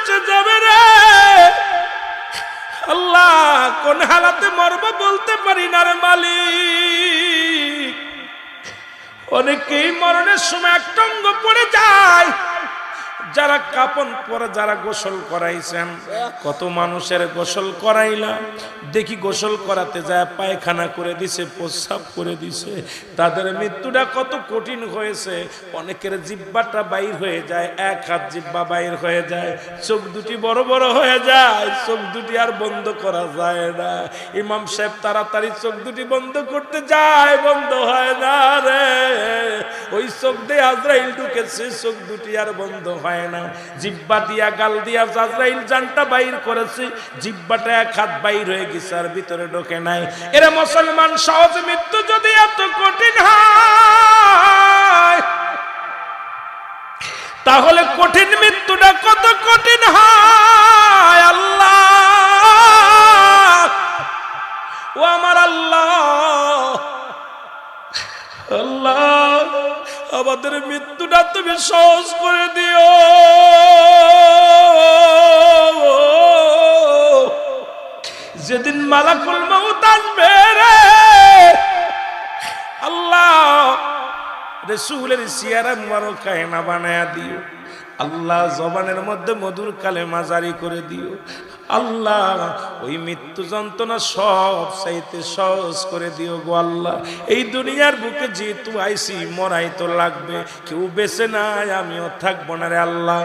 বেঁচে যাবে রে আল্লাহ, কোন হালাতে মরবো বলতে পারি না রে মালিক। অনেকেই মরণের সময় একটা অঙ্গ পড়ে যায়, যারা কাপন পরে যারা গোসল করাইছেন, কত মানুষের গোসল করাইলাম, দেখি গোসল করাতে যায় পায়খানা করে দিছে, প্রস্রাব করে দিছে, তাদের মৃত্যুটা কত কঠিন হয়েছে। অনেকের জিহ্বাটা বাইর হয়ে যায়, এক হাত জিহ্বা বাইর হয়ে যায়, চোখ দুটি বড় বড় হয়ে যায়, চোখ দুটি আর বন্ধ করা যায় না। ইমাম সাহেব তাড়াতাড়ি চোখ দুটি বন্ধ করতে যায়, বন্ধ হয় না রে। ওই চোখ দিয়ে আজরাইল ঢুকেছে, চোখ দুটি আর বন্ধ হয় না। জিহ্বা দিয়া গাল দিয়া আজরাইল জানটা বাইর করেছে, জিহ্বাটা এক হাত বাইর হয়ে গেছে আর ভিতরে ঢোকে নাই। এরা মুসলমান, সহজ মৃত্যু যদি এত কঠিন হয়, তাহলে কঠিন মৃত্যুটা কত কঠিন হয়। আল্লাহ, ও আমার আল্লাহ, আল্লাহ আমাদের মৃত্যুটা তুমি সহজ করে দিও। যেদিন মালাকুল মউত আসবে রে আল্লাহ, রাসূলের সিয়ারা মুবারক কায়না বানায়া দিও আল্লাহ, জবানের মধ্যে মধুর কালেমা জারি করে দিও আল্লাহ। ওই মৃত্যু যন্ত্রণা সব চাইতে সহজ করে দিও গো আল্লাহ। এই দুনিয়ার বুকে যেহেতু আইসি, মরাই তো লাগবে, কেউ বেঁচে নাই, আমিও থাকবো না রে আল্লাহ।